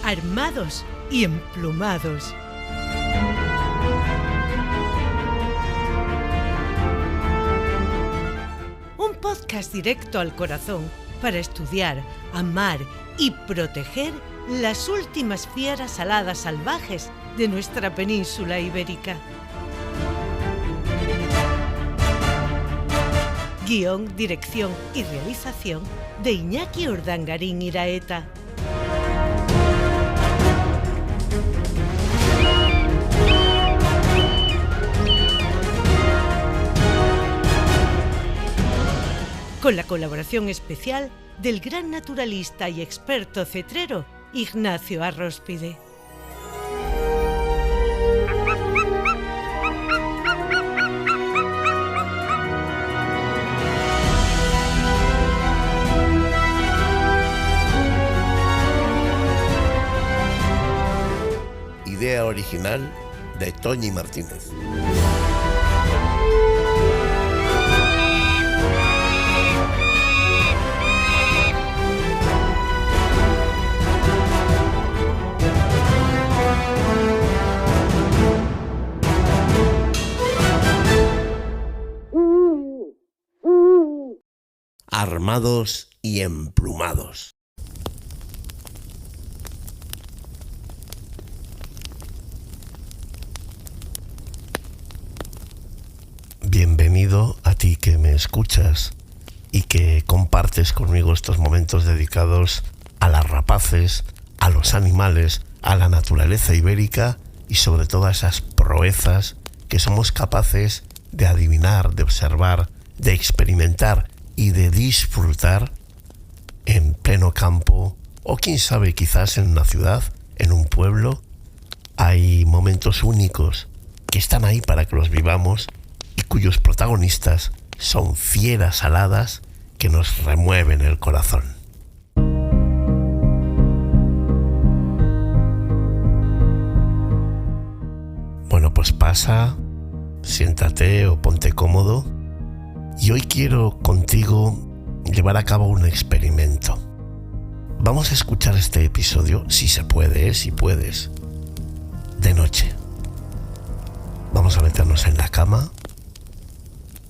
armados y emplumados. Un podcast directo al corazón para estudiar, amar y proteger las últimas fieras aladas salvajes de nuestra península ibérica. Guión, dirección y realización de Iñaki Urdangarín Iraeta. Con la colaboración especial del gran naturalista y experto cetrero Ignacio Arróspide. Idea original de Toñi Martínez. Armados y emplumados. Bienvenido a ti que me escuchas y que compartes conmigo estos momentos dedicados a las rapaces, a los animales, a la naturaleza ibérica y sobre todo a esas proezas que somos capaces de adivinar, de observar, de experimentar y de disfrutar en pleno campo o quién sabe, quizás en una ciudad, en un pueblo. Hay momentos únicos que están ahí para que los vivamos y cuyos protagonistas son fieras aladas que nos remueven el corazón. Bueno, pues pasa, siéntate o ponte cómodo y hoy quiero contigo llevar a cabo un experimento. Vamos a escuchar este episodio, si se puede, si puedes, de noche. Vamos a meternos en la cama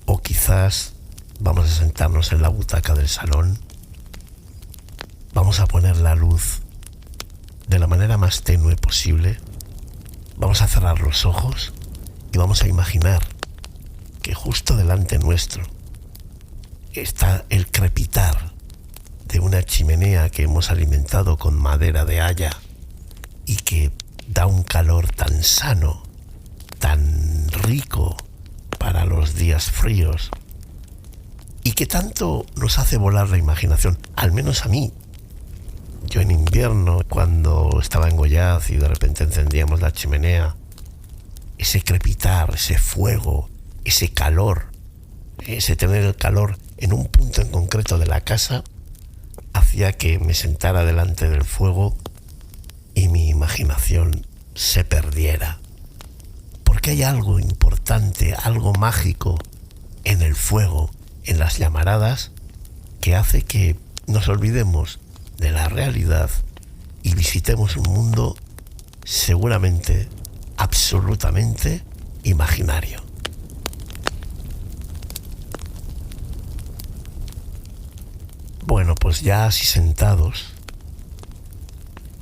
o quizás vamos a sentarnos en la butaca del salón. Vamos a poner la luz de la manera más tenue posible. Vamos a cerrar los ojos y vamos a imaginar que justo delante nuestro está el crepitar de una chimenea que hemos alimentado con madera de haya y que da un calor tan sano, tan rico para los días fríos y que tanto nos hace volar la imaginación, al menos a mí. Yo en invierno, cuando estaba en Goiás y de repente encendíamos la chimenea, ese crepitar, ese fuego, ese calor, ese tener el calor en un punto en concreto de la casa, hacía que me sentara delante del fuego y mi imaginación se perdiera. Porque hay algo importante, algo mágico en el fuego, en las llamaradas, que hace que nos olvidemos de la realidad y visitemos un mundo seguramente, absolutamente imaginario. Bueno, pues ya así sentados,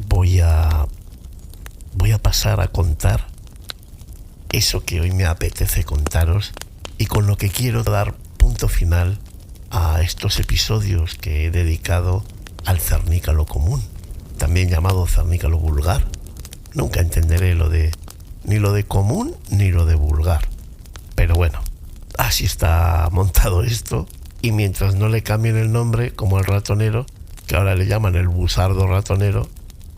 voy a pasar a contar eso que hoy me apetece contaros y con lo que quiero dar punto final a estos episodios que he dedicado al cernícalo común, también llamado cernícalo vulgar. Nunca entenderé ni lo de común ni lo de vulgar, pero bueno, así está montado esto. Y mientras no le cambien el nombre, como el ratonero, que ahora le llaman el busardo ratonero,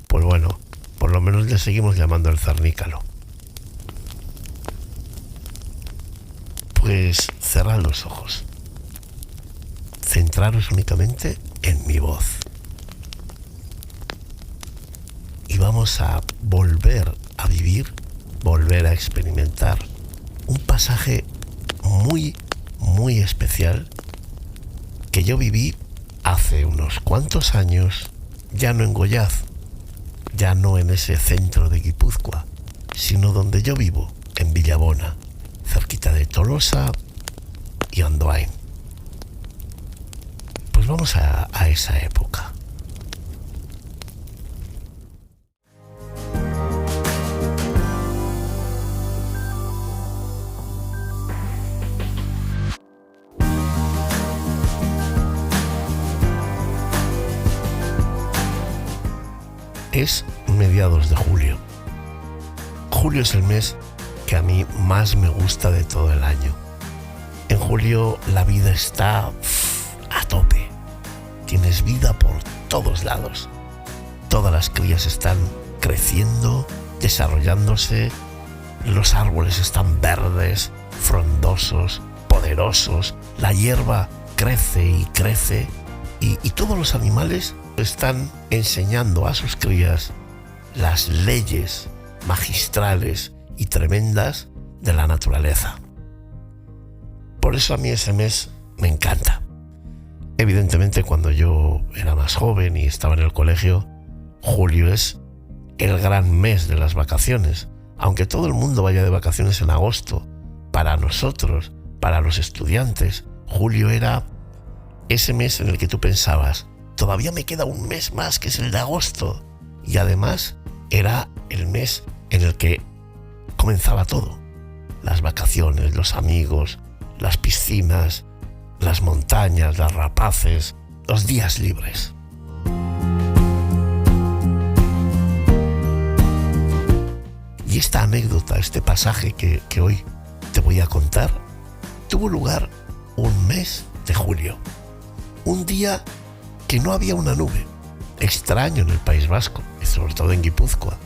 pues bueno, por lo menos le seguimos llamando el cernícalo. Pues cerrad los ojos. Centraros únicamente en mi voz. Y vamos a volver a vivir, volver a experimentar un pasaje muy, muy especial que yo viví hace unos cuantos años, ya no en Goiás, ya no en ese centro de Guipúzcoa, sino donde yo vivo, en Villabona, cerquita de Tolosa y Andoain. Pues vamos a esa época. Es mediados de julio. Julio es el mes que a mí más me gusta de todo el año. En julio la vida está a tope. Tienes vida por todos lados. Todas las crías están creciendo, desarrollándose. Los árboles están verdes, frondosos, poderosos. La hierba crece y crece. Y todos los animales están enseñando a sus crías las leyes magistrales y tremendas de la naturaleza. Por eso a mí ese mes me encanta. Evidentemente, cuando yo era más joven y estaba en el colegio, julio es el gran mes de las vacaciones. Aunque todo el mundo vaya de vacaciones en agosto, para nosotros, para los estudiantes, julio era ese mes en el que tú pensabas: todavía me queda un mes más, que es el de agosto. Y además era el mes en el que comenzaba todo. Las vacaciones, los amigos, las piscinas, las montañas, las rapaces, los días libres. Y esta anécdota, este pasaje que hoy te voy a contar, tuvo lugar un mes de julio. Un día que no había una nube. Extraño en el País Vasco, y sobre todo en Guipúzcoa,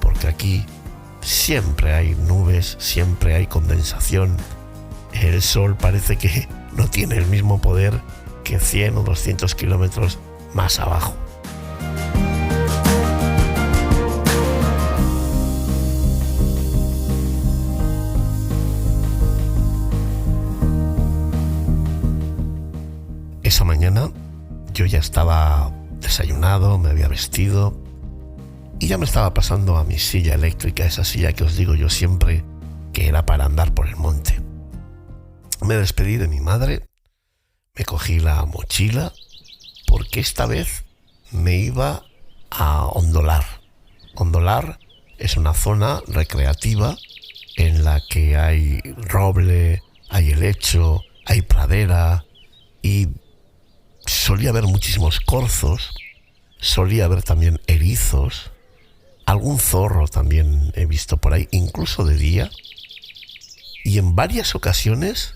porque aquí siempre hay nubes, siempre hay condensación. El sol parece que no tiene el mismo poder que 100 o 200 kilómetros más abajo. Esa mañana yo ya estaba desayunado, me había vestido y ya me estaba pasando a mi silla eléctrica, esa silla que os digo yo siempre que era para andar por el monte. Me despedí de mi madre, me cogí la mochila porque esta vez me iba a Ondolar. Ondolar es una zona recreativa en la que hay roble, hay helecho, hay pradera y solía haber muchísimos corzos, solía haber también erizos, algún zorro también he visto por ahí, incluso de día. Y en varias ocasiones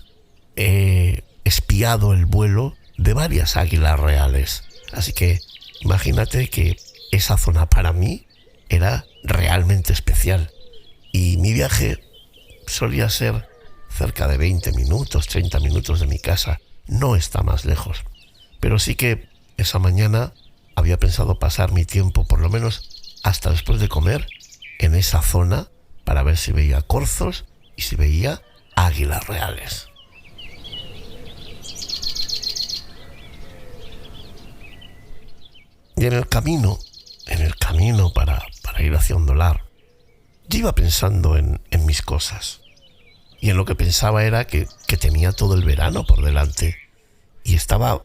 he espiado el vuelo de varias águilas reales. Así que imagínate que esa zona para mí era realmente especial. Y mi viaje solía ser cerca de 20 minutos, 30 minutos de mi casa. No está más lejos. Pero sí que esa mañana había pensado pasar mi tiempo, por lo menos hasta después de comer, en esa zona para ver si veía corzos y si veía águilas reales. Y en el camino para ir hacia Ondolar, yo iba pensando en mis cosas. Y en lo que pensaba era que tenía todo el verano por delante. Y estaba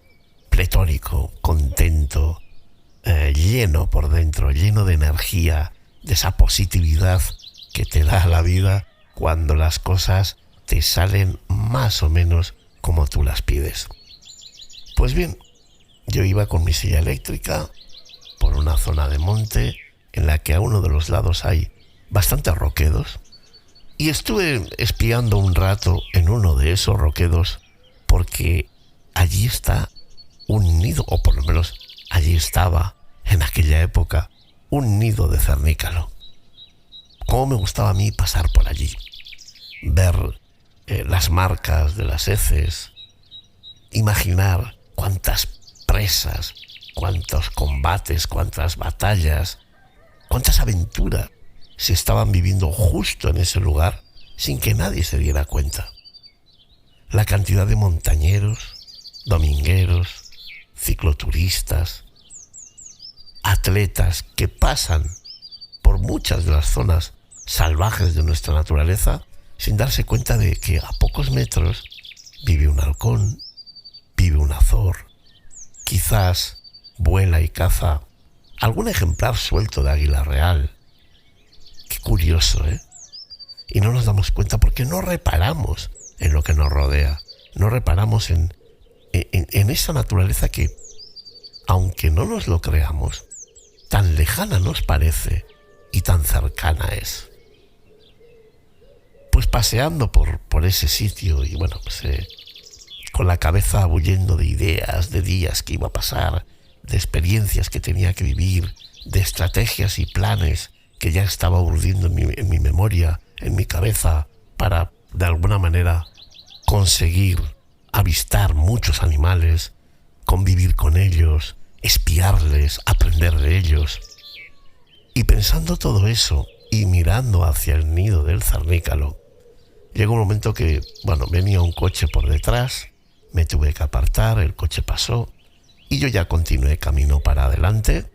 pletórico, contento, lleno por dentro, lleno de energía, de esa positividad que te da la vida cuando las cosas te salen más o menos como tú las pides. Pues bien, yo iba con mi silla eléctrica por una zona de monte en la que a uno de los lados hay bastantes roquedos y estuve espiando un rato en uno de esos roquedos porque allí está un nido, o por lo menos allí estaba en aquella época un nido de cernícalo. Cómo me gustaba a mí pasar por allí, ver las marcas de las heces, imaginar cuántas presas, cuántos combates, cuántas batallas, cuántas aventuras se estaban viviendo justo en ese lugar sin que nadie se diera cuenta. La cantidad de montañeros, domingueros, cicloturistas, atletas que pasan muchas de las zonas salvajes de nuestra naturaleza sin darse cuenta de que a pocos metros vive un halcón, vive un azor, quizás vuela y caza algún ejemplar suelto de águila real. Qué curioso, ¿eh? Y no nos damos cuenta porque no reparamos en lo que nos rodea, no reparamos en esa naturaleza que, aunque no nos lo creamos, tan lejana nos parece y tan cercana es. Pues paseando por ese sitio y bueno, pues con la cabeza bullendo de ideas, de días que iba a pasar, de experiencias que tenía que vivir, de estrategias y planes que ya estaba urdiendo en mi memoria, en mi cabeza, para de alguna manera conseguir avistar muchos animales, convivir con ellos, espiarles, aprender de ellos. Y pensando todo eso y mirando hacia el nido del cernícalo, llegó un momento que, bueno, venía un coche por detrás, me tuve que apartar, el coche pasó y yo ya continué camino para adelante.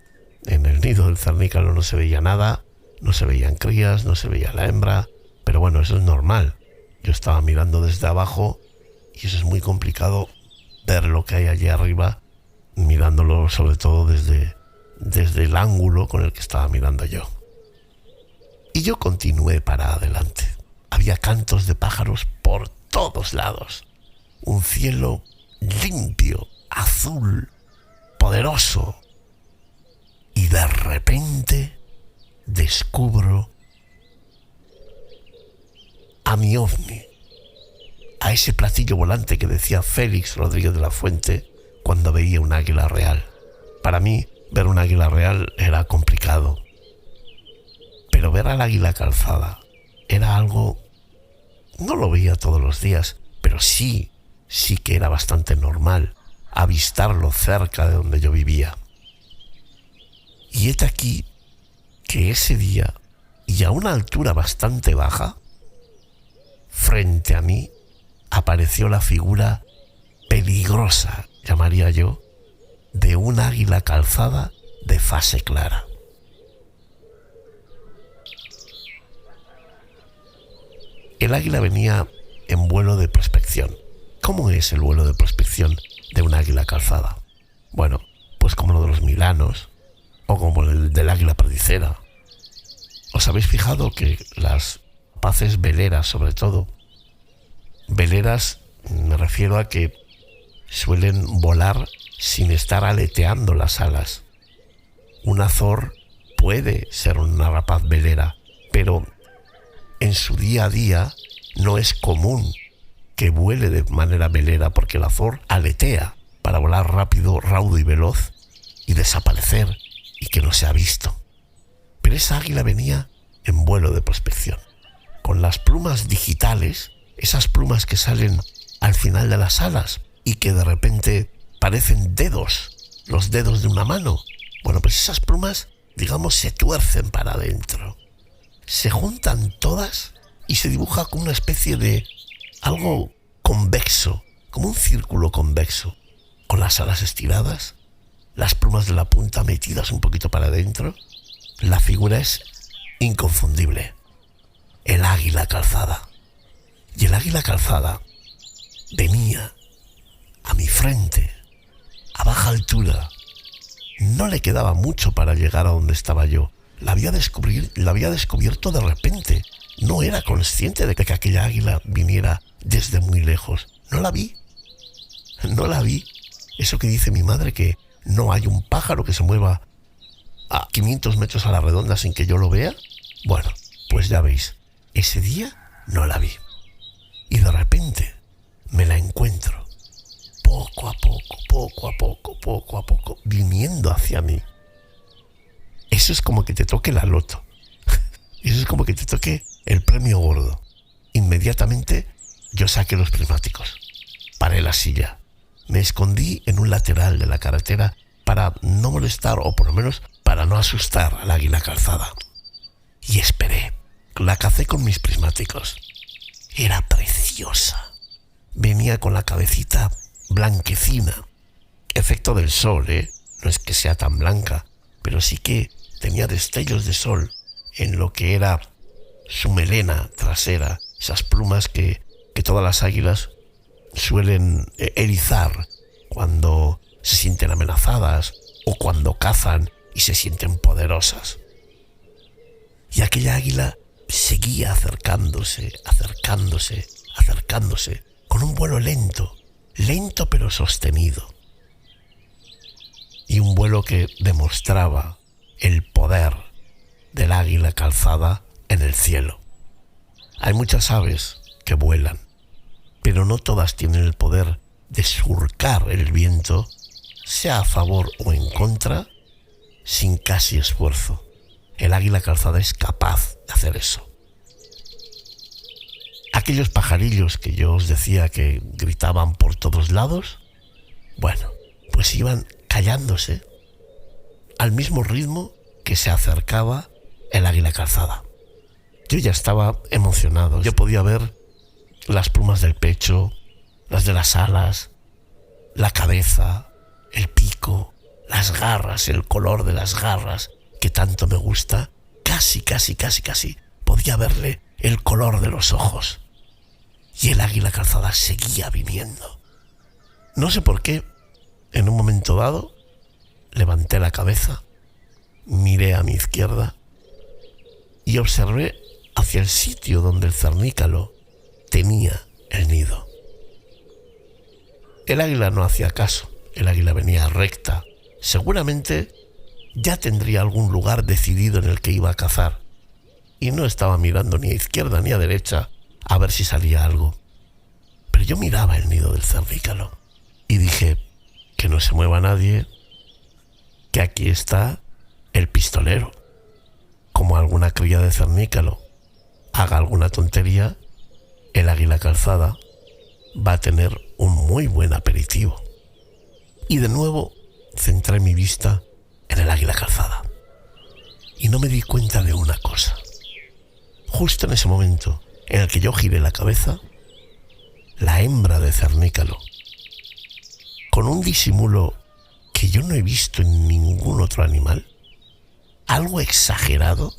En el nido del cernícalo no se veía nada, no se veían crías, no se veía la hembra, pero bueno, eso es normal. Yo estaba mirando desde abajo y eso es muy complicado ver lo que hay allí arriba, mirándolo sobre todo desde el ángulo con el que estaba mirando yo. Y yo continué para adelante. Había cantos de pájaros por todos lados. Un cielo limpio, azul, poderoso. Y de repente descubro a mi ovni, a ese platillo volante que decía Félix Rodríguez de la Fuente cuando veía un águila real. Para mí, ver un águila real era complicado, pero ver al águila calzada era algo, no lo veía todos los días, pero sí que era bastante normal avistarlo cerca de donde yo vivía. Y hete aquí que ese día, y a una altura bastante baja, frente a mí apareció la figura peligrosa, llamaría yo, de un águila calzada de fase clara. El águila venía en vuelo de prospección. ¿Cómo es el vuelo de prospección de un águila calzada? Bueno, pues como lo de los milanos o como el del águila perdicera. ¿Os habéis fijado que las rapaces veleras, sobre todo, veleras me refiero a que suelen volar sin estar aleteando las alas? Un azor puede ser una rapaz velera, pero en su día a día no es común que vuele de manera velera porque el azor aletea para volar rápido, raudo y veloz y desaparecer y que no se ha visto. Pero esa águila venía en vuelo de prospección, con las plumas digitales, esas plumas que salen al final de las alas y que de repente parecen dedos, los dedos de una mano. Bueno, pues esas plumas, digamos, se tuercen para adentro, se juntan todas y se dibuja como una especie de algo convexo, como un círculo convexo, con las alas estiradas, las plumas de la punta metidas un poquito para adentro. La figura es inconfundible. El águila calzada. Y el águila calzada venía a mi frente, a baja altura. No le quedaba mucho para llegar a donde estaba yo. La había descubierto de repente. No era consciente de que aquella águila viniera desde muy lejos. No la vi. Eso que dice mi madre, que no hay un pájaro que se mueva a 500 metros a la redonda sin que yo lo vea. Bueno, pues ya veis, ese día no la vi. Y de repente me la encuentro, poco a poco, viniendo hacia mí. Eso es como que te toque la loto. Eso es como que te toque el premio gordo. Inmediatamente yo saqué los prismáticos, paré la silla, me escondí en un lateral de la carretera para no molestar, o por lo menos para no asustar al águila calzada. Y esperé. La cacé con mis prismáticos. Era preciosa. Venía con la cabecita blanquecina. Efecto del sol, ¿eh? No es que sea tan blanca, pero sí que tenía destellos de sol en lo que era su melena trasera, esas plumas que todas las águilas suelen erizar cuando se sienten amenazadas o cuando cazan y se sienten poderosas. Y aquella águila seguía acercándose, con un vuelo lento pero sostenido. Y un vuelo que demostraba el poder del águila calzada en el cielo. Hay muchas aves que vuelan, pero no todas tienen el poder de surcar el viento, sea a favor o en contra, sin casi esfuerzo. El águila calzada es capaz de hacer eso. Aquellos pajarillos que yo os decía que gritaban por todos lados, bueno, pues iban callándose al mismo ritmo que se acercaba el águila calzada. Yo ya estaba emocionado. Yo podía ver las plumas del pecho, las de las alas, la cabeza, el pico, las garras, el color de las garras que tanto me gusta. Casi podía verle el color de los ojos. Y el águila calzada seguía viniendo. No sé por qué, en un momento dado, levanté la cabeza, miré a mi izquierda y observé hacia el sitio donde el cernícalo tenía el nido. El águila no hacía caso, el águila venía recta. Seguramente ya tendría algún lugar decidido en el que iba a cazar y no estaba mirando ni a izquierda ni a derecha a ver si salía algo. Pero yo miraba el nido del cernícalo y dije: que no se mueva nadie, que aquí está el pistolero. Como alguna cría de cernícalo haga alguna tontería, el águila calzada va a tener un muy buen aperitivo. Y de nuevo centré mi vista en el águila calzada y no me di cuenta de una cosa. Justo en ese momento en el que yo giré la cabeza, la hembra de cernícalo, con un disimulo que yo no he visto en ningún otro animal, algo exagerado,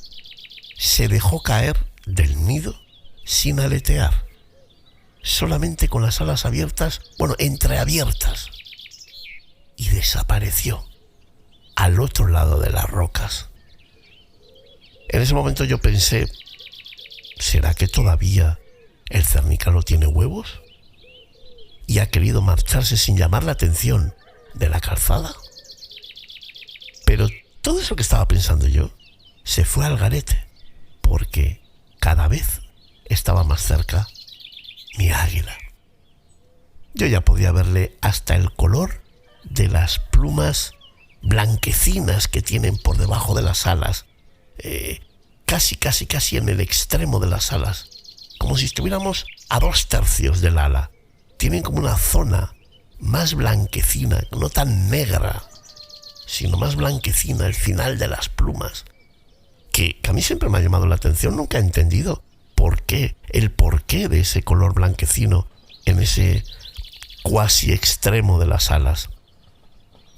se dejó caer del nido sin aletear, solamente con las alas abiertas, entreabiertas, y desapareció al otro lado de las rocas. En ese momento yo pensé: ¿será que todavía el cernícalo tiene huevos? ¿Y ha querido marcharse sin llamar la atención de la calzada? Pero todo eso que estaba pensando yo se fue al garete, porque cada vez estaba más cerca mi águila. Yo ya podía verle hasta el color de las plumas blanquecinas que tienen por debajo de las alas, casi en el extremo de las alas, como si estuviéramos a 2/3 del ala. Tienen como una zona más blanquecina, no tan negra, sino más blanquecina, el final de las plumas, que a mí siempre me ha llamado la atención. Nunca he entendido el porqué de ese color blanquecino en ese cuasi extremo de las alas.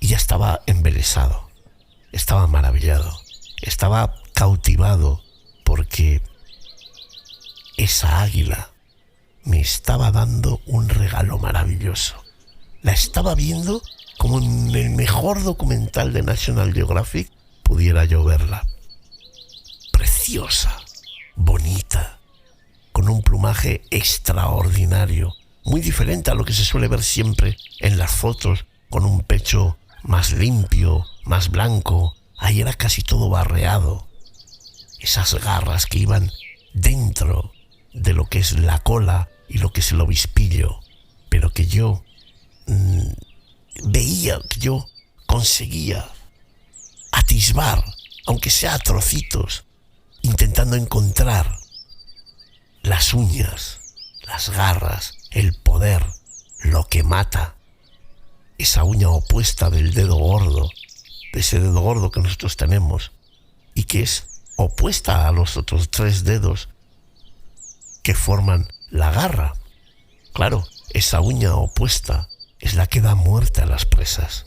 Y ya estaba embelesado, estaba maravillado, estaba cautivado, porque esa águila me estaba dando un regalo maravilloso. La estaba viendo como en el mejor documental de National Geographic pudiera yo verla. Preciosa, bonita, con un plumaje extraordinario, muy diferente a lo que se suele ver siempre en las fotos, con un pecho más limpio, más blanco. Ahí era casi todo barreado. Esas garras que iban dentro de lo que es la cola y lo que es el obispillo, pero que yo veía, que yo conseguía atisbar, aunque sea a trocitos, intentando encontrar las uñas, las garras, el poder, lo que mata, esa uña opuesta del dedo gordo, de ese dedo gordo que nosotros tenemos y que es opuesta a los otros 3 dedos que forman la garra. Claro, esa uña opuesta es la que da muerte a las presas.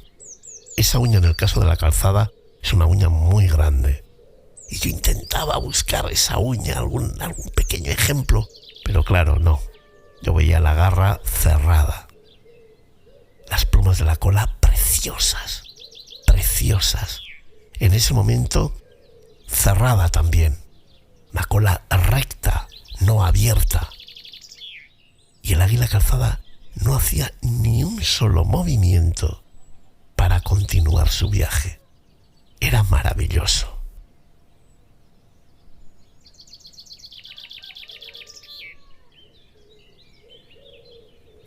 Esa uña, en el caso de la calzada, es una uña muy grande Y yo intentaba buscar esa uña, algún pequeño ejemplo, pero claro, no. Yo veía la garra cerrada. Las plumas de la cola preciosas, preciosas. En ese momento, cerrada también. La cola recta, no abierta. Y el águila calzada no hacía ni un solo movimiento para continuar su viaje. Era maravilloso.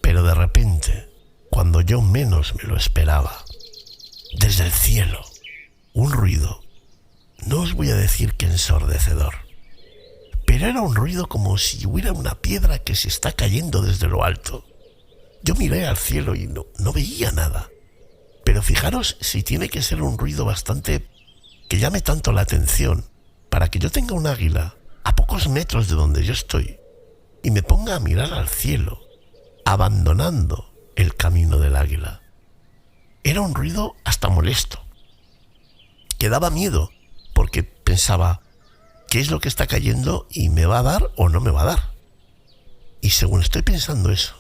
Pero de repente, cuando yo menos me lo esperaba, desde el cielo, un ruido, no os voy a decir que ensordecedor, pero era un ruido como si hubiera una piedra que se está cayendo desde lo alto. Yo miré al cielo y no veía nada, pero fijaros si tiene que ser un ruido bastante que llame tanto la atención para que yo tenga un águila a pocos metros de donde yo estoy y me ponga a mirar al cielo, abandonando el camino del águila. Era un ruido hasta molesto, que daba miedo, porque pensaba, ¿qué es lo que está cayendo y me va a dar o no me va a dar? Y según estoy pensando eso,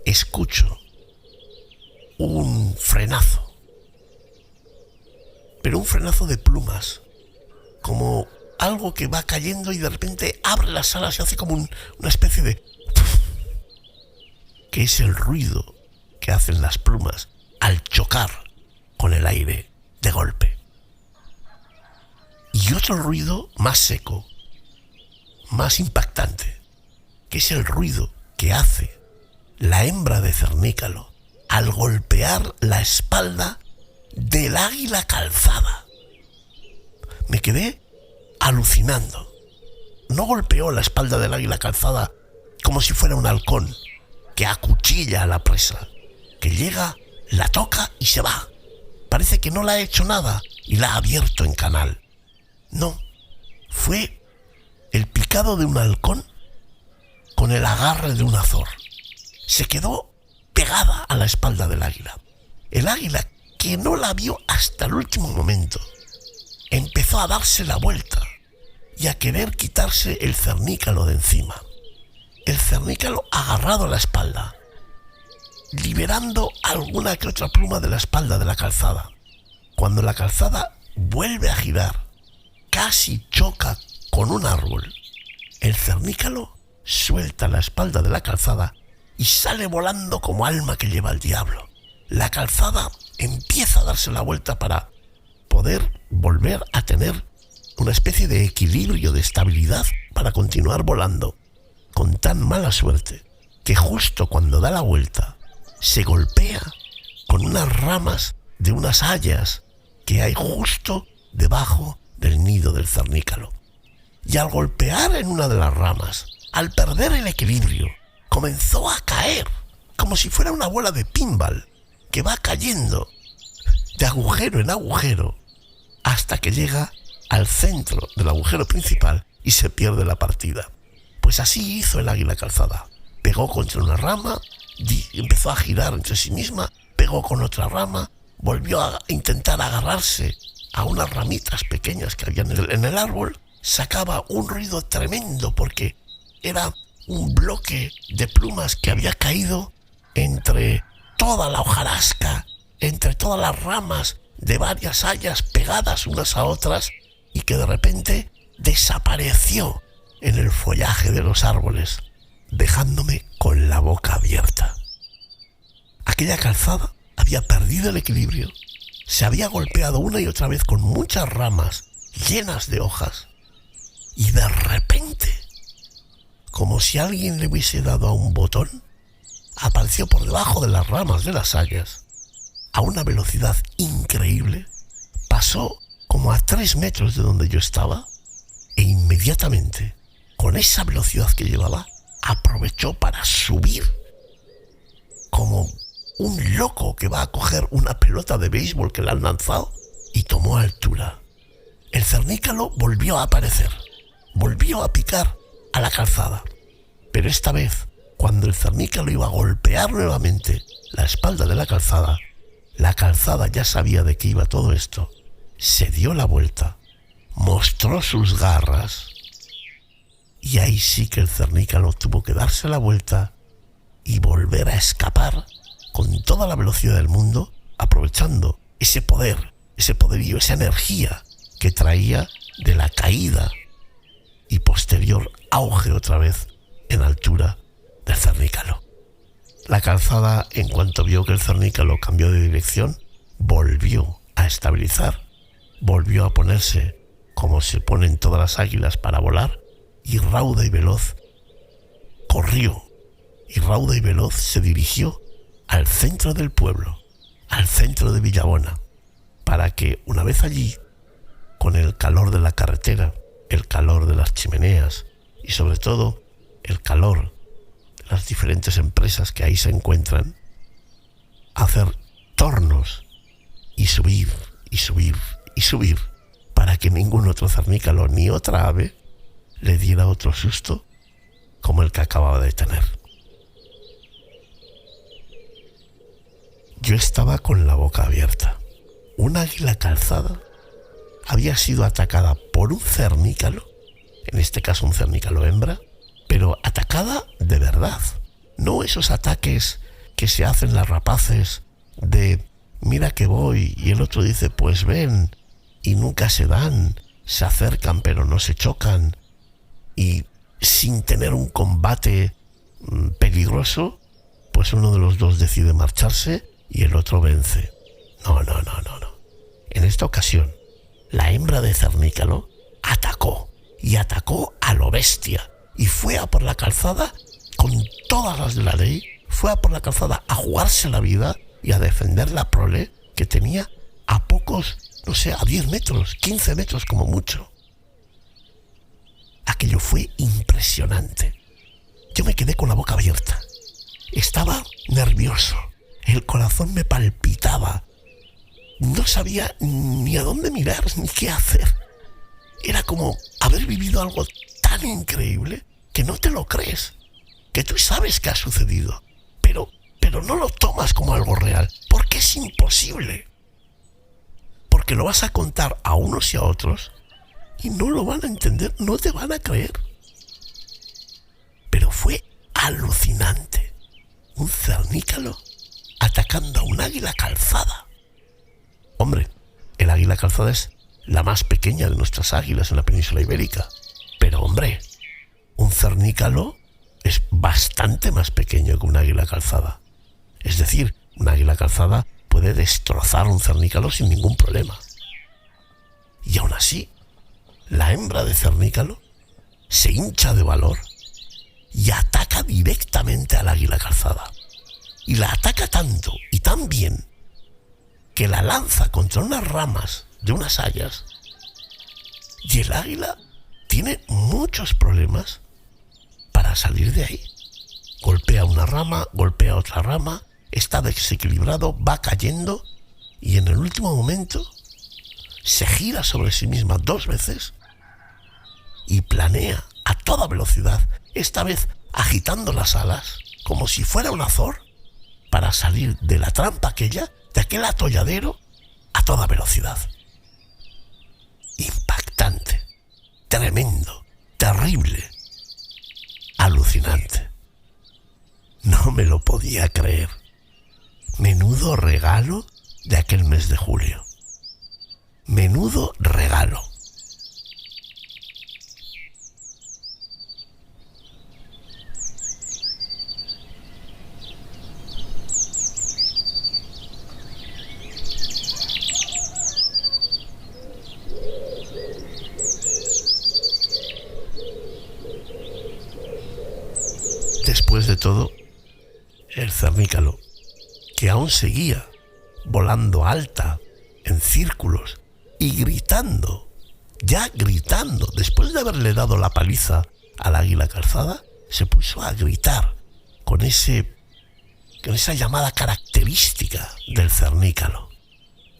escucho un frenazo, pero un frenazo de plumas, como algo que va cayendo y de repente abre las alas y hace como una especie de... que es el ruido que hacen las plumas al chocar con el aire de golpe. Y otro ruido más seco, más impactante, que es el ruido que hace la hembra de cernícalo al golpear la espalda del águila calzada. Me quedé alucinando. No golpeó la espalda del águila calzada como si fuera un halcón que acuchilla a la presa, que llega, la toca y se va. Parece que no le ha hecho nada y la ha abierto en canal. No, fue el picado de un halcón con el agarre de un azor. Se quedó pegada a la espalda del águila. El águila, que no la vio hasta el último momento, empezó a darse la vuelta y a querer quitarse el cernícalo de encima. El cernícalo agarrado a la espalda, liberando alguna que otra pluma de la espalda de la calzada. Cuando la calzada vuelve a girar, casi choca con un árbol, el cernícalo suelta la espalda de la calzada y sale volando como alma que lleva al diablo. La calzada empieza a darse la vuelta para poder volver a tener una especie de equilibrio, de estabilidad para continuar volando, con tan mala suerte que justo cuando da la vuelta se golpea con unas ramas de unas hayas que hay justo debajo del nido del cernícalo. Y al golpear en una de las ramas, al perder el equilibrio, comenzó a caer como si fuera una bola de pinball que va cayendo de agujero en agujero hasta que llega al centro del agujero principal y se pierde la partida. Pues así hizo el águila calzada. Pegó contra una rama y empezó a girar entre sí misma, pegó con otra rama, volvió a intentar agarrarse a unas ramitas pequeñas que había en el árbol, sacaba un ruido tremendo porque era un bloque de plumas que había caído entre toda la hojarasca, entre todas las ramas de varias hayas pegadas unas a otras y que de repente desapareció en el follaje de los árboles, dejándome con la boca abierta. Aquella calzada había perdido el equilibrio, se había golpeado una y otra vez con muchas ramas llenas de hojas y de repente, como si alguien le hubiese dado a un botón, apareció por debajo de las ramas de las hayas a una velocidad increíble, pasó como a 3 metros de donde yo estaba e inmediatamente, con esa velocidad que llevaba, aprovechó para subir como un loco que va a coger una pelota de béisbol que le han lanzado y tomó altura. El cernícalo volvió a aparecer, volvió a picar a la calzada, pero esta vez, cuando el cernícalo iba a golpear nuevamente la espalda de la calzada ya sabía de qué iba todo esto, se dio la vuelta mostró sus garras y ahí sí que el cernícalo tuvo que darse la vuelta y volver a escapar con toda la velocidad del mundo, aprovechando ese poderío, esa energía que traía de la caída y posterior auge otra vez en altura del cernícalo. La calzada, en cuanto vio que el cernícalo cambió de dirección, volvió a estabilizar, volvió a ponerse como se ponen todas las águilas para volar, y rauda y veloz corrió, y rauda y veloz se dirigió al centro del pueblo, al centro de Villabona, para que una vez allí, con el calor de la carretera, el calor de las chimeneas y sobre todo el calor de las diferentes empresas que ahí se encuentran, hacer tornos y subir y subir y subir para que ningún otro cernícalo ni otra ave le diera otro susto como el que acababa de tener. Yo estaba con la boca abierta. Un águila calzada había sido atacada por un cernícalo, en este caso un cernícalo hembra, pero atacada de verdad. No esos ataques que se hacen las rapaces de mira que voy y el otro dice pues ven y nunca se dan, se acercan pero no se chocan y sin tener un combate peligroso, pues uno de los dos decide marcharse y el otro vence. No. En esta ocasión, la hembra de cernícalo atacó a lo bestia y fue a por la calzada con todas las de la ley, fue a por la calzada a jugarse la vida y a defender la prole que tenía a pocos, no sé, a 10 metros, 15 metros como mucho. Aquello fue impresionante. Yo me quedé con la boca abierta. Estaba nervioso, el corazón me palpitaba. No sabía ni a dónde mirar ni qué hacer. Era como haber vivido algo tan increíble que no te lo crees, que tú sabes que ha sucedido, pero no lo tomas como algo real, porque es imposible. Porque lo vas a contar a unos y a otros y no lo van a entender, no te van a creer. Pero fue alucinante. Un cernícalo atacando a un águila calzada. Hombre, el águila calzada es la más pequeña de nuestras águilas en la península ibérica. Pero hombre, un cernícalo es bastante más pequeño que un águila calzada. Es decir, un águila calzada puede destrozar un cernícalo sin ningún problema. Y aún así, la hembra de cernícalo se hincha de valor y ataca directamente al águila calzada. Y la ataca tanto y tan bien que la lanza contra unas ramas de unas hayas y el águila tiene muchos problemas para salir de ahí. Golpea una rama, golpea otra rama, está desequilibrado, va cayendo y en el último momento se gira sobre sí misma 2 veces y planea a toda velocidad, esta vez agitando las alas como si fuera un azor para salir de la trampa aquella, de aquel atolladero, a toda velocidad. Impactante, tremendo, terrible, alucinante. No me lo podía creer. Menudo regalo de aquel mes de julio. Menudo regalo. Después de todo, el cernícalo, que aún seguía volando alta en círculos y gritando, ya gritando, después de haberle dado la paliza al águila calzada, se puso a gritar con esa llamada característica del cernícalo,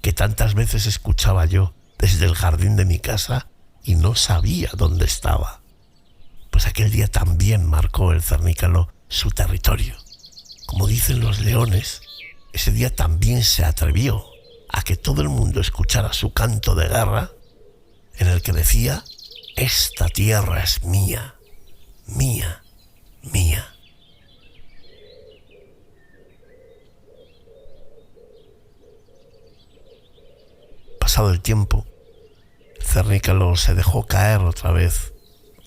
que tantas veces escuchaba yo desde el jardín de mi casa y no sabía dónde estaba. Pues aquel día también marcó el cernícalo su territorio. Como dicen los leones, ese día también se atrevió a que todo el mundo escuchara su canto de guerra, en el el que decía: esta tierra es mía, mía, mía. Pasado el tiempo, Cernícalo se dejó caer otra vez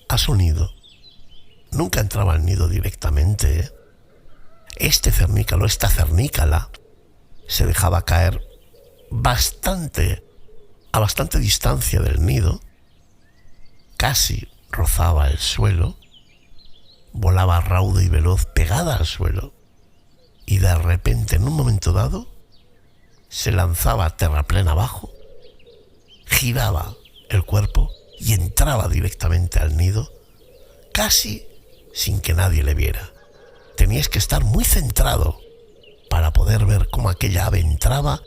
a su nido. Nunca entraba al nido directamente, ¿eh? Este cernícalo, esta cernícala, se dejaba caer a bastante distancia del nido, casi rozaba el suelo, volaba raudo y veloz pegada al suelo, y de repente, en un momento dado, se lanzaba terraplén abajo, giraba el cuerpo y entraba directamente al nido, casi sin que nadie le viera. Tenías que estar muy centrado para poder ver cómo aquella ave entraba,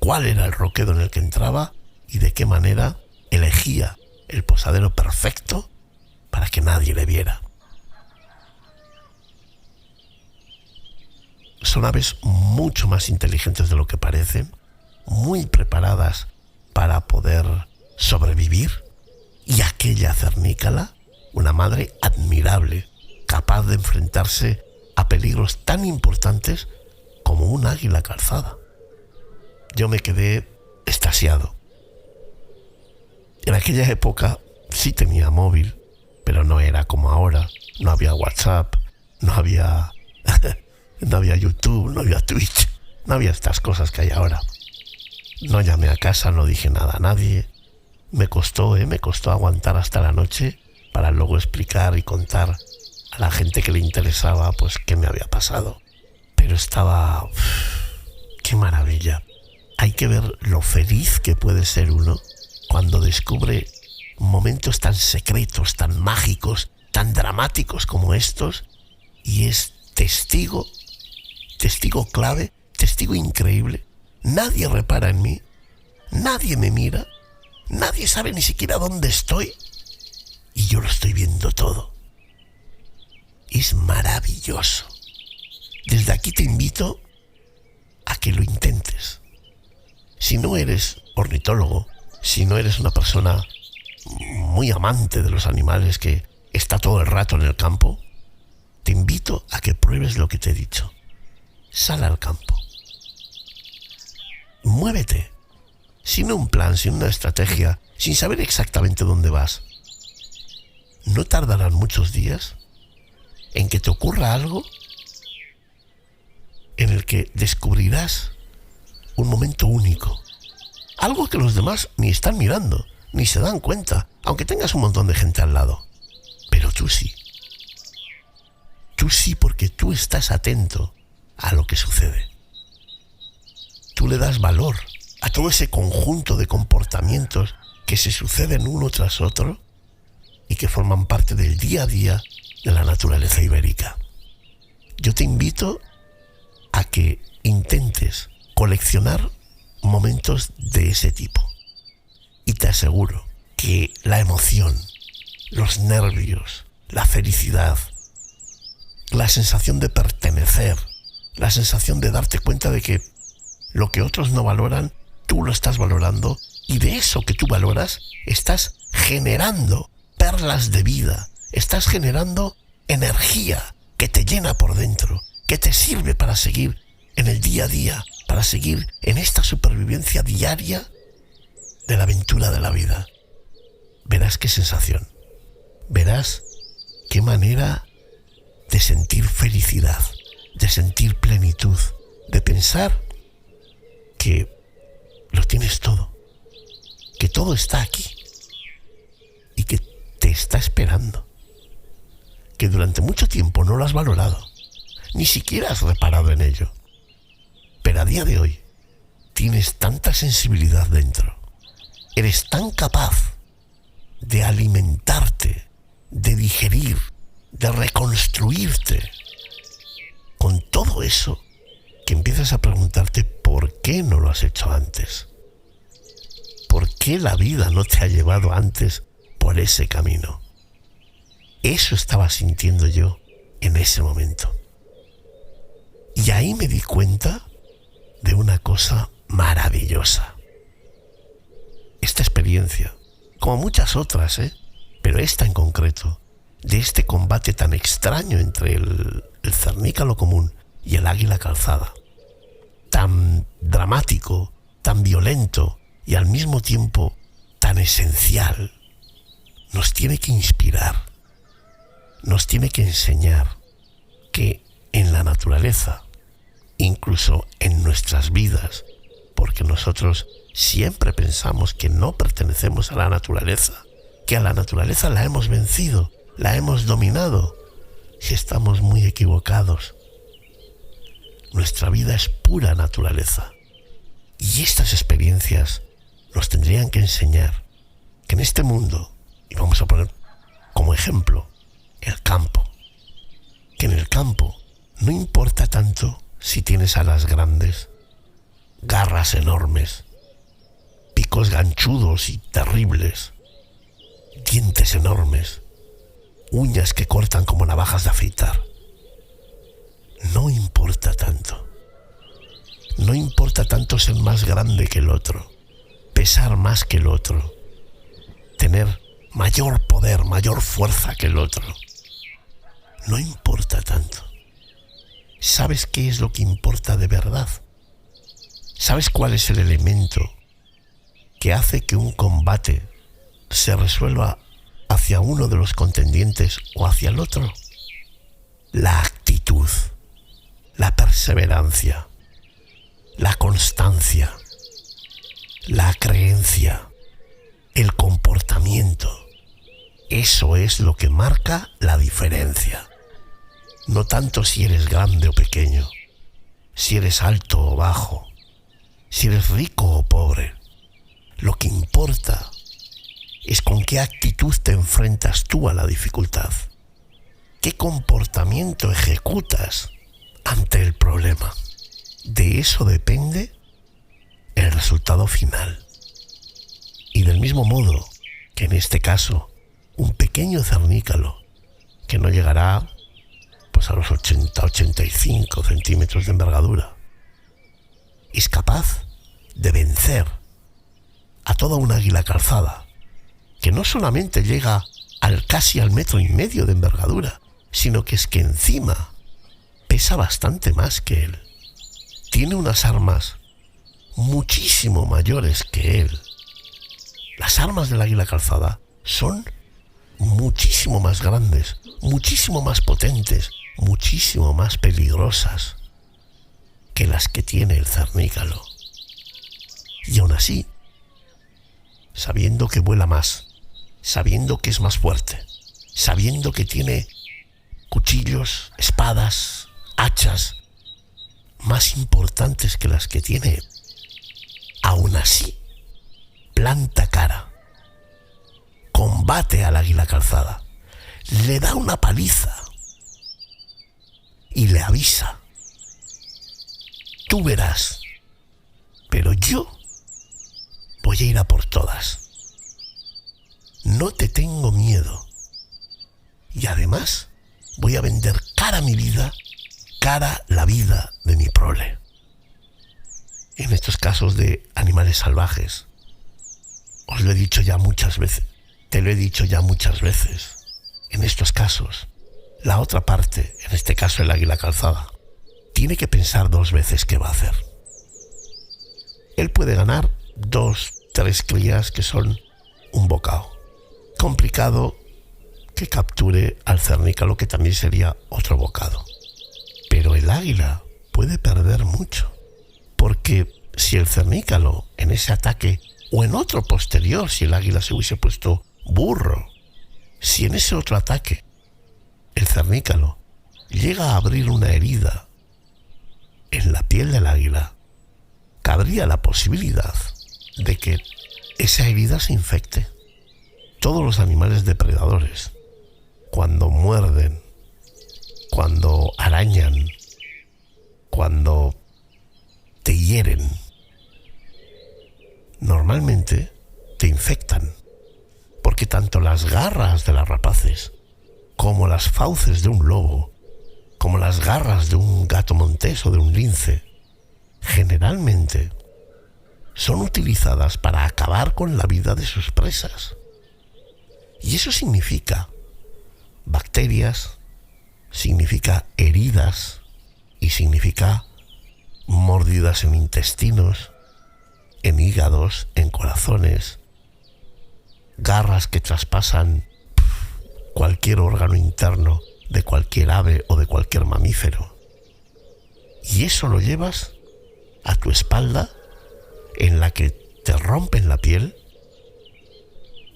cuál era el roquedo en el que entraba y de qué manera elegía el posadero perfecto para que nadie le viera. Son aves mucho más inteligentes de lo que parecen, muy preparadas para poder sobrevivir, y aquella cernícala, una madre admirable, capaz de enfrentarse a peligros tan importantes como un águila calzada. Yo me quedé extasiado. En aquella época sí tenía móvil, pero no era como ahora. No había WhatsApp, no había YouTube, no había Twitch, no había estas cosas que hay ahora. No llamé a casa, no dije nada a nadie. Me costó aguantar hasta la noche para luego explicar y contar a la gente que le interesaba pues qué me había pasado. Pero estaba... ¡Qué maravilla! Hay que ver lo feliz que puede ser uno cuando descubre momentos tan secretos, tan mágicos, tan dramáticos como estos, y es testigo clave, testigo increíble. Nadie repara en mí, nadie me mira, nadie sabe ni siquiera dónde estoy, y yo lo estoy viendo todo. Es maravilloso. Desde aquí te invito a que lo intentes. Si no eres ornitólogo, si no eres una persona muy amante de los animales que está todo el rato en el campo, te invito a que pruebes lo que te he dicho. Sal al campo. Muévete. Sin un plan, sin una estrategia, sin saber exactamente dónde vas. No tardarán muchos días en que te ocurra algo en el que descubrirás un momento único. Algo que los demás ni están mirando, ni se dan cuenta, aunque tengas un montón de gente al lado. Pero tú sí. Tú sí, porque tú estás atento a lo que sucede. Tú le das valor a todo ese conjunto de comportamientos que se suceden uno tras otro y que forman parte del día a día de la naturaleza ibérica. Yo te invito a que intentes coleccionar momentos de ese tipo. Y te aseguro que la emoción, los nervios, la felicidad, la sensación de pertenecer, la sensación de darte cuenta de que lo que otros no valoran, tú lo estás valorando, y de eso que tú valoras estás generando perlas de vida, estás generando energía que te llena por dentro, que te sirve para seguir en el día a día, para seguir en esta supervivencia diaria de la aventura de la vida. Verás qué sensación, verás qué manera de sentir felicidad, de sentir plenitud, de pensar que lo tienes todo, que todo está aquí y que te está esperando, que durante mucho tiempo no lo has valorado, ni siquiera has reparado en ello, pero a día de hoy tienes tanta sensibilidad dentro, eres tan capaz de alimentarte, de digerir, de reconstruirte con todo eso, que empiezas a preguntarte por qué no lo has hecho antes. ¿Por qué la vida no te ha llevado antes por ese camino? Eso estaba sintiendo yo en ese momento. Y ahí me di cuenta de una cosa maravillosa. Esta experiencia como muchas otras, pero esta en concreto, de este combate tan extraño entre el cernícalo común y el águila calzada, tan dramático, tan violento y al mismo tiempo tan esencial, nos tiene que inspirar, nos tiene que enseñar que en la naturaleza, incluso en nuestras vidas, porque nosotros siempre pensamos que no pertenecemos a la naturaleza, que a la naturaleza la hemos vencido, la hemos dominado, si estamos muy equivocados. Nuestra vida es pura naturaleza. Y estas experiencias nos tendrían que enseñar que en este mundo, y vamos a poner como ejemplo el campo, que en el campo no importa tanto si tienes alas grandes, garras enormes, picos ganchudos y terribles, dientes enormes, uñas que cortan como navajas de afeitar. No importa tanto. No importa tanto ser más grande que el otro, pesar más que el otro, tener mayor poder, mayor fuerza que el otro. No importa tanto. ¿Sabes qué es lo que importa de verdad? ¿Sabes cuál es el elemento que hace que un combate se resuelva hacia uno de los contendientes o hacia el otro? La actitud, la perseverancia, la constancia, la creencia, el comportamiento. Eso es lo que marca la diferencia. No tanto si eres grande o pequeño, si eres alto o bajo, si eres rico o pobre. Lo que importa es con qué actitud te enfrentas tú a la dificultad, qué comportamiento ejecutas ante el problema. De eso depende el resultado final. Y del mismo modo que en este caso, un pequeño cernícalo que no llegará pues a los 80-85 centímetros de envergadura, es capaz de vencer a toda una águila calzada, que no solamente llega casi al 1,5 metros de envergadura, sino que es que encima pesa bastante más que él. Tiene unas armas muchísimo mayores que él. Las armas del águila calzada son muchísimo más grandes, muchísimo más potentes, muchísimo más peligrosas que las que tiene el cernícalo. Y aún así, sabiendo que vuela más, sabiendo que es más fuerte, sabiendo que tiene cuchillos, espadas, hachas más importantes que las que tiene, aún así planta cara, combate al águila calzada, le da una paliza y le avisa: tú verás, pero yo voy a ir a por todas. No te tengo miedo. Y además voy a vender cara mi vida, cara la vida de mi prole. En estos casos de animales salvajes, os lo he dicho ya muchas veces, te lo he dicho ya muchas veces. En estos casos, la otra parte, en este caso el águila calzada, tiene que pensar 2 veces qué va a hacer. Él puede ganar 2, 3 crías que son un bocado. Complicado que capture al cernícalo, que también sería otro bocado. Pero el águila puede perder mucho, porque si el cernícalo en ese ataque o en otro posterior, si el águila se hubiese puesto burro, si en ese otro ataque el cernícalo llega a abrir una herida en la piel del águila, cabría la posibilidad de que esa herida se infecte. Todos los animales depredadores, cuando muerden, cuando arañan, cuando te hieren, normalmente te infectan, porque tanto las garras de las rapaces, como las fauces de un lobo, como las garras de un gato montés o de un lince, generalmente son utilizadas para acabar con la vida de sus presas. Y eso significa bacterias, significa heridas y significa mordidas en intestinos, en hígados, en corazones, garras que traspasan cualquier órgano interno de cualquier ave o de cualquier mamífero. Y eso lo llevas a tu espalda, en la que te rompen la piel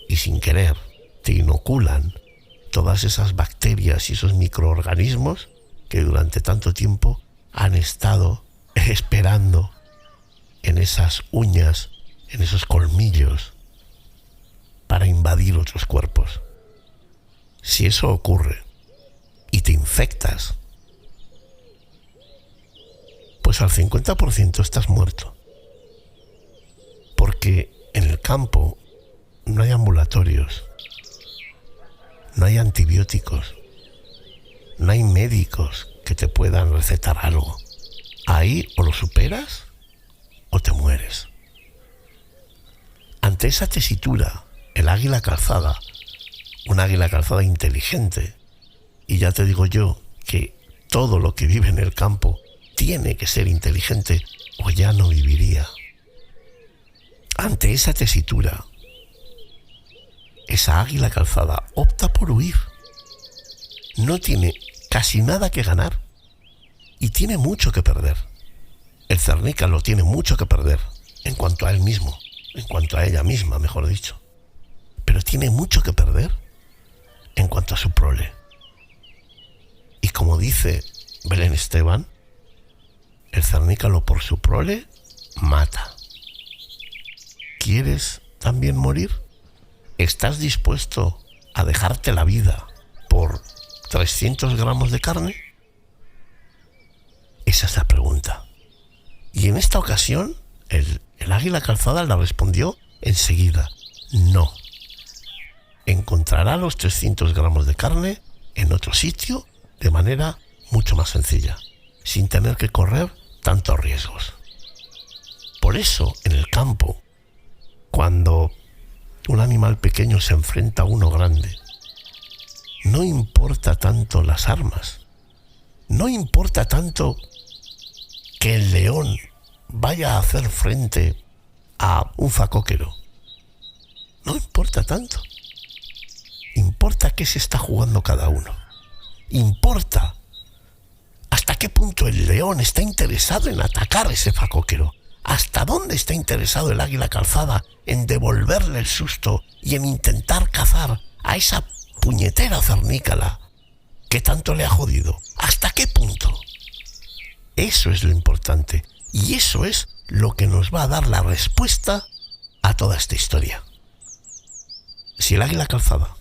y sin querer te inoculan todas esas bacterias y esos microorganismos que durante tanto tiempo han estado esperando en esas uñas, en esos colmillos, para invadir otros cuerpos. Si eso ocurre y te infectas, pues al 50% estás muerto. Porque en el campo no hay ambulatorios, no hay antibióticos, no hay médicos que te puedan recetar algo. Ahí o lo superas o te mueres. Ante esa tesitura, el águila calzada, un águila calzada inteligente, y ya te digo yo que todo lo que vive en el campo tiene que ser inteligente o ya no viviría. Ante esa tesitura, esa águila calzada opta por huir. No tiene casi nada que ganar y tiene mucho que perder. El cernícalo tiene mucho que perder en cuanto a él mismo, en cuanto a ella misma, mejor dicho. Pero tiene mucho que perder en cuanto a su prole. Y como dice Belén Esteban, el cernícalo por su prole mata. ¿Quieres también morir? ¿Estás dispuesto a dejarte la vida por 300 gramos de carne? Esa es la pregunta. Y en esta ocasión, el águila calzada la respondió enseguida: no. Encontrará los 300 gramos de carne en otro sitio de manera mucho más sencilla, sin tener que correr tantos riesgos. Por eso, en el campo, cuando un animal pequeño se enfrenta a uno grande, no importa tanto las armas, no importa tanto que el león vaya a hacer frente a un facóquero, no importa tanto. Importa qué se está jugando cada uno. Importa hasta qué punto el león está interesado en atacar ese facóquero. Hasta dónde está interesado el águila calzada en devolverle el susto y en intentar cazar a esa puñetera cernícala que tanto le ha jodido. ¿Hasta qué punto? Eso es lo importante. Y eso es lo que nos va a dar la respuesta a toda esta historia. Si el águila calzada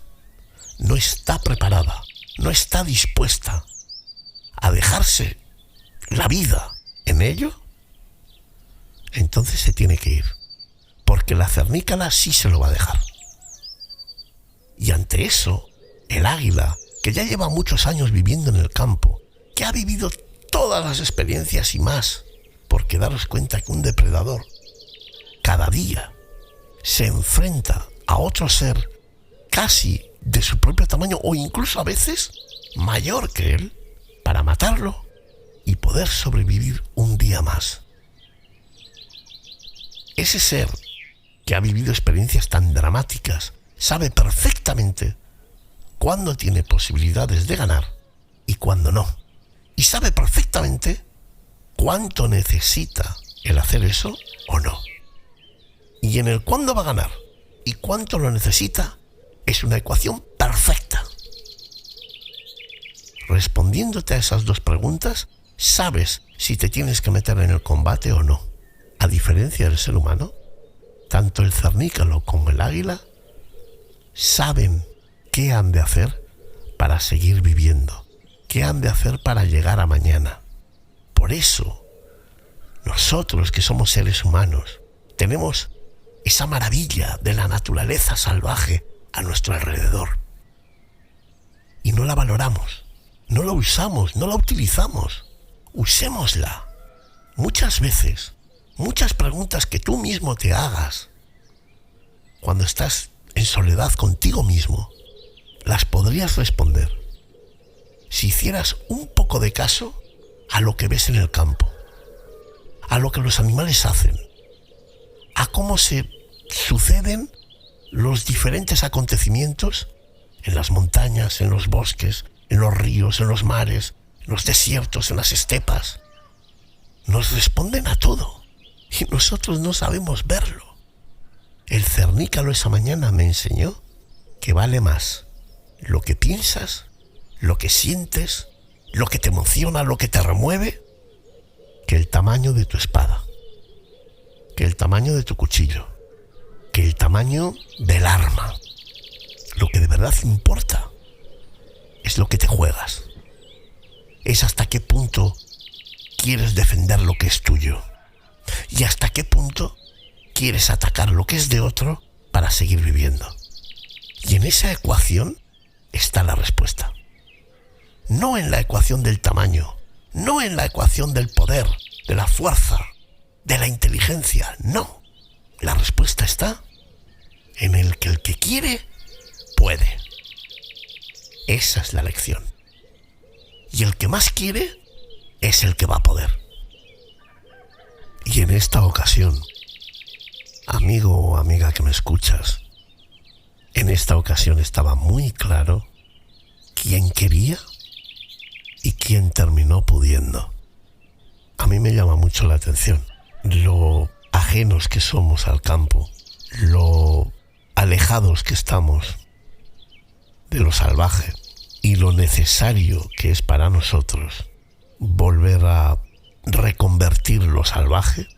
no está preparada, no está dispuesta a dejarse la vida en ello, entonces se tiene que ir, porque la cernícala sí se lo va a dejar. Y ante eso, el águila, que ya lleva muchos años viviendo en el campo, que ha vivido todas las experiencias y más, porque daros cuenta que un depredador cada día se enfrenta a otro ser casi de su propio tamaño o incluso a veces mayor que él, para matarlo y poder sobrevivir un día más. Ese ser que ha vivido experiencias tan dramáticas sabe perfectamente cuándo tiene posibilidades de ganar y cuándo no. Y sabe perfectamente cuánto necesita el hacer eso o no. Y en el cuándo va a ganar y cuánto lo necesita es una ecuación perfecta. Respondiéndote a esas dos preguntas, sabes si te tienes que meter en el combate o no. A diferencia del ser humano, tanto el cernícalo como el águila saben qué han de hacer para seguir viviendo, qué han de hacer para llegar a mañana. Por eso, nosotros que somos seres humanos, tenemos esa maravilla de la naturaleza salvaje a nuestro alrededor. Y no la valoramos, no la usamos, no la utilizamos. Usémosla. Muchas veces, muchas preguntas que tú mismo te hagas cuando estás en soledad contigo mismo, las podrías responder si hicieras un poco de caso a lo que ves en el campo, a lo que los animales hacen, a cómo se suceden los diferentes acontecimientos en las montañas, en los bosques, en los ríos, en los mares, en los desiertos, en las estepas. Nos responden a todo y nosotros no sabemos verlo. El cernícalo esa mañana me enseñó que vale más lo que piensas, lo que sientes, lo que te emociona, lo que te remueve, que el tamaño de tu espada, que el tamaño de tu cuchillo, que el tamaño del arma. Lo que de verdad importa es lo que te juegas. Es hasta qué punto quieres defender lo que es tuyo y hasta qué punto quieres atacar lo que es de otro para seguir viviendo. Y en esa ecuación está la respuesta. No en la ecuación del tamaño, no en la ecuación del poder, de la fuerza, de la inteligencia, no. La respuesta está en el que quiere, puede. Esa es la lección. Y el que más quiere es el que va a poder. Y en esta ocasión, amigo o amiga que me escuchas, en esta ocasión estaba muy claro quién quería y quién terminó pudiendo. A mí me llama mucho la atención lo ajenos que somos al campo, lo alejados que estamos de lo salvaje y lo necesario que es para nosotros volver a reconvertir lo salvaje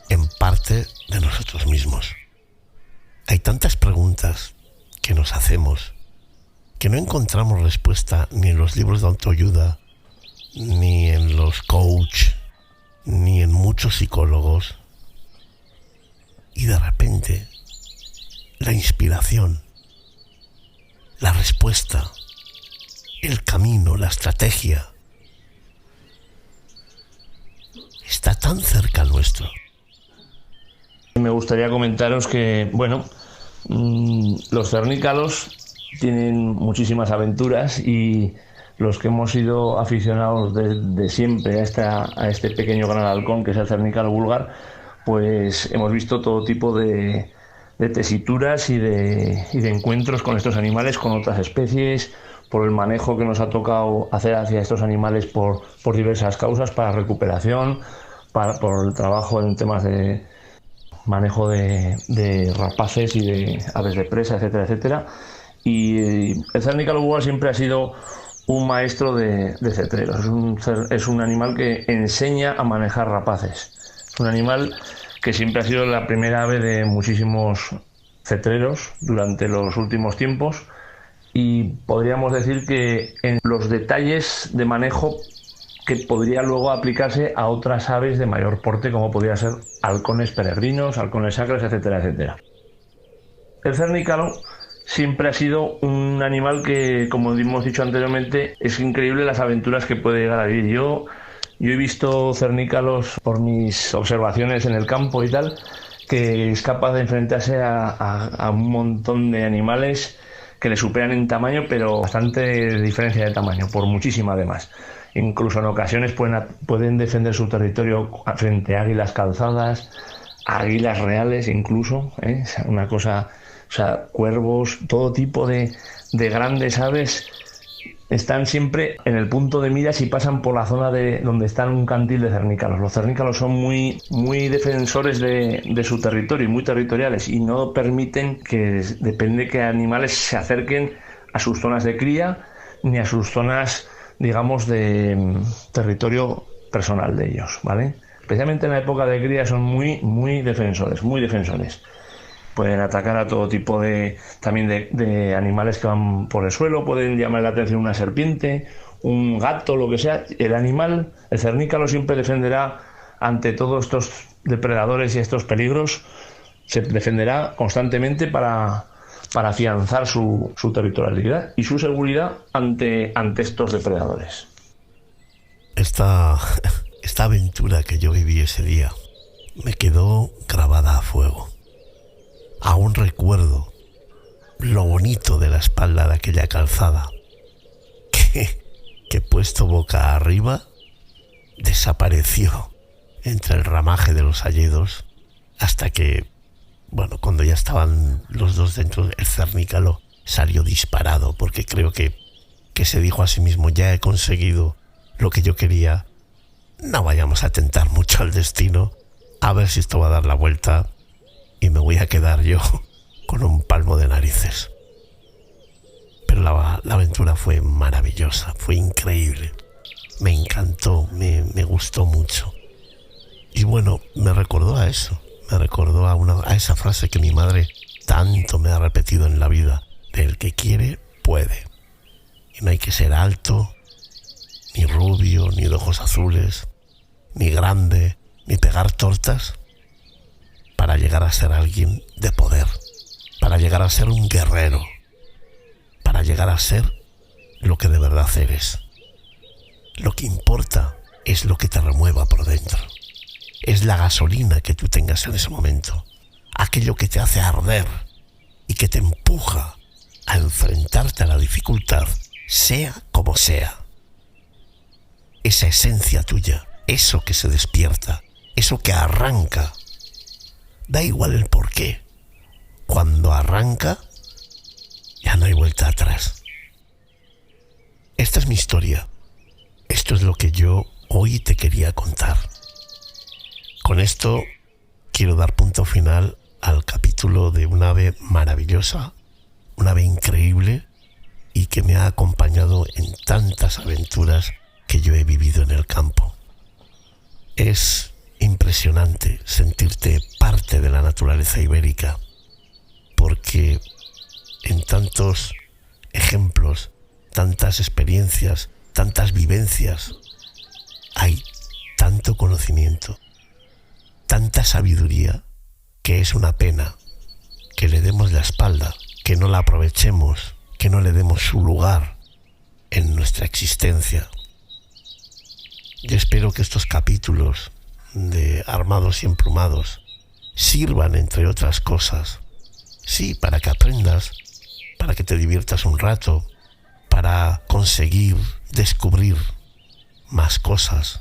en parte de nosotros mismos. Hay tantas preguntas que nos hacemos que no encontramos respuesta ni en los libros de autoayuda, ni en los coach, ni en muchos psicólogos. Y de repente, la inspiración, la respuesta, el camino, la estrategia, está tan cerca nuestro. Me gustaría comentaros que, los cernícalos tienen muchísimas aventuras y los que hemos sido aficionados de siempre a este pequeño gran halcón que es el cernícalo vulgar, pues hemos visto todo tipo de tesituras y de encuentros con estos animales, con otras especies, por el manejo que nos ha tocado hacer hacia estos animales por diversas causas, para recuperación, por el trabajo en temas de manejo de rapaces y de aves de presa, etcétera, etcétera. Y el cernícalo vulgar siempre ha sido un maestro de cetreros. Es un animal que enseña a manejar rapaces. Es un animal que siempre ha sido la primera ave de muchísimos cetreros durante los últimos tiempos, y podríamos decir que en los detalles de manejo que podría luego aplicarse a otras aves de mayor porte, como podría ser halcones peregrinos, halcones sacros, etcétera, etcétera. El cernícalo siempre ha sido un animal que, como hemos dicho anteriormente, es increíble las aventuras que puede llegar a vivir. Yo he visto cernícalos por mis observaciones en el campo y tal, que es capaz de enfrentarse a un montón de animales que le superan en tamaño, pero bastante diferencia de tamaño, por muchísima además. Incluso en ocasiones pueden defender su territorio frente a águilas calzadas, águilas reales incluso, una cosa, o sea, cuervos, todo tipo de grandes aves están siempre en el punto de mira si pasan por la zona donde está un cantil de cernícalos. Los cernícalos son muy defensores de su territorio y muy territoriales, y no permiten que animales se acerquen a sus zonas de cría ni a sus zonas, digamos, de territorio personal de ellos, ¿vale? Especialmente en la época de cría son muy defensores. Pueden atacar a todo tipo de animales que van por el suelo, pueden llamar la atención una serpiente, un gato, lo que sea. El cernícalo siempre defenderá ante todos estos depredadores y estos peligros, se defenderá constantemente para afianzar su territorialidad y su seguridad ante estos depredadores. Esta aventura que yo viví ese día me quedó grabada a fuego. Aún recuerdo lo bonito de la espalda de aquella calzada, que puesto boca arriba desapareció entre el ramaje de los hayedos hasta que, bueno, cuando ya estaban los dos dentro, el cernícalo salió disparado, porque creo que se dijo a sí mismo: ya he conseguido lo que yo quería, no vayamos a tentar mucho al destino, a ver si esto va a dar la vuelta y me voy a quedar yo con un palmo de narices. Pero la aventura fue maravillosa, fue increíble, me encantó, me gustó mucho. Y bueno, me recordó a eso, me recordó a esa frase que mi madre tanto me ha repetido en la vida: del que quiere, puede. Y no hay que ser alto, ni rubio, ni de ojos azules, ni grande, ni pegar tortas para llegar a ser alguien de poder, para llegar a ser un guerrero, para llegar a ser lo que de verdad eres. Lo que importa es lo que te remueva por dentro. Es la gasolina que tú tengas en ese momento, aquello que te hace arder y que te empuja a enfrentarte a la dificultad, sea como sea. Esa esencia tuya, eso que se despierta, eso que arranca, da igual el porqué. Cuando arranca, ya no hay vuelta atrás. Esta es mi historia. Esto es lo que yo hoy te quería contar. Con esto quiero dar punto final al capítulo de un ave maravillosa, un ave increíble y que me ha acompañado en tantas aventuras que yo he vivido en el campo. Es impresionante sentirte parte de la naturaleza ibérica, porque en tantos ejemplos, tantas experiencias, tantas vivencias, hay tanto conocimiento, tanta sabiduría, que es una pena que le demos la espalda, que no la aprovechemos, que no le demos su lugar en nuestra existencia. Yo espero que estos capítulos de Armados y Emplumados sirvan, entre otras cosas, sí, para que aprendas, para que te diviertas un rato, para conseguir descubrir más cosas,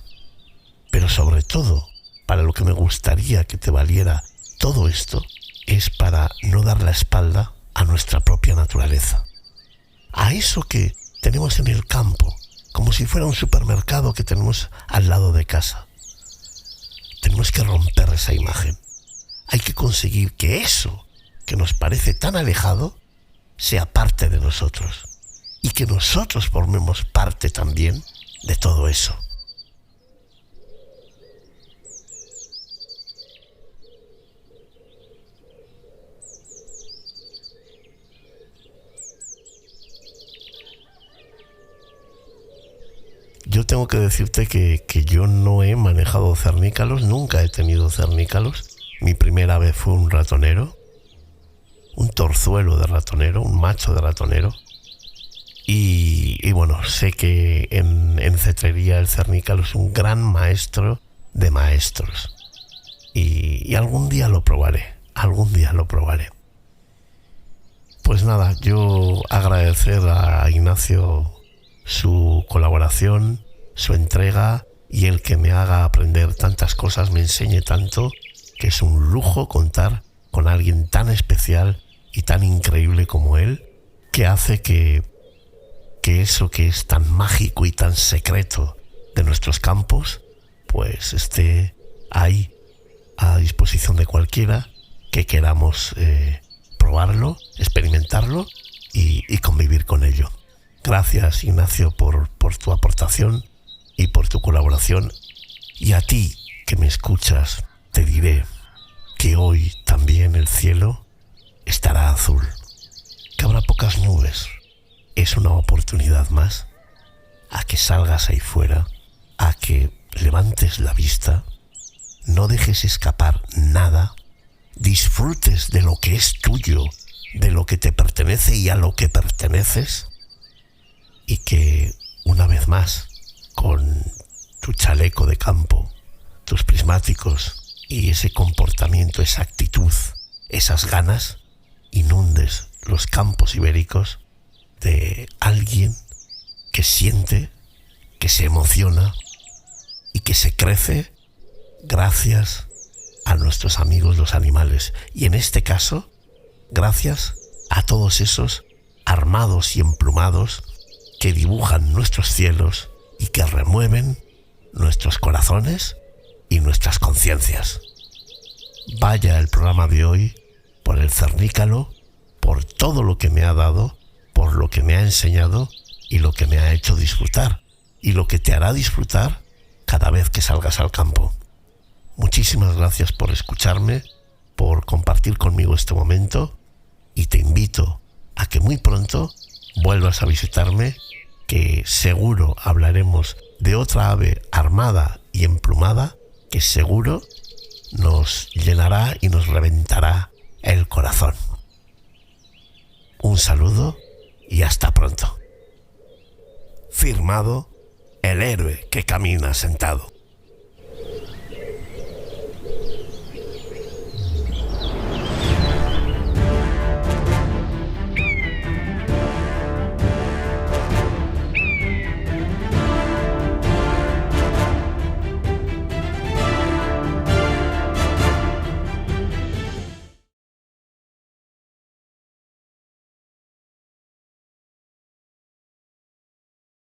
pero sobre todo, para lo que me gustaría que te valiera todo esto, es para no dar la espalda a nuestra propia naturaleza, a eso que tenemos en el campo, como si fuera un supermercado que tenemos al lado de casa. Tenemos que romper esa imagen. Hay que conseguir que eso que nos parece tan alejado sea parte de nosotros y que nosotros formemos parte también de todo eso. Yo tengo que decirte que yo no he manejado cernícalos, nunca he tenido cernícalos. Mi primera vez fue un ratonero, un torzuelo de ratonero, un macho de ratonero. Y bueno, sé que en cetrería el cernícalo es un gran maestro de maestros. Y algún día lo probaré, Pues nada, yo agradecer a Ignacio su colaboración, su entrega y el que me haga aprender tantas cosas, me enseñe tanto, que es un lujo contar con alguien tan especial y tan increíble como él, que hace que eso que es tan mágico y tan secreto de nuestros campos, pues esté ahí a disposición de cualquiera que queramos probarlo, experimentarlo y convivir con ello. Gracias, Ignacio, por tu aportación y por tu colaboración. Y a ti que me escuchas, te diré que hoy también el cielo estará azul, que habrá pocas nubes. Es una oportunidad más a que salgas ahí fuera, a que levantes la vista, no dejes escapar nada, disfrutes de lo que es tuyo, de lo que te pertenece y a lo que perteneces, y que una vez más, con tu chaleco de campo, tus prismáticos y ese comportamiento, esa actitud, esas ganas, inundes los campos ibéricos de alguien que siente, que se emociona y que se crece gracias a nuestros amigos los animales. Y en este caso, gracias a todos esos armados y emplumados que dibujan nuestros cielos y que remueven nuestros corazones y nuestras conciencias. Vaya el programa de hoy por el cernícalo, por todo lo que me ha dado, por lo que me ha enseñado y lo que me ha hecho disfrutar y lo que te hará disfrutar cada vez que salgas al campo. Muchísimas gracias por escucharme, por compartir conmigo este momento y te invito a que muy pronto vuelvas a visitarme, que seguro hablaremos de otra ave armada y emplumada que seguro nos llenará y nos reventará el corazón. Un saludo y hasta pronto. Firmado, el héroe que camina sentado.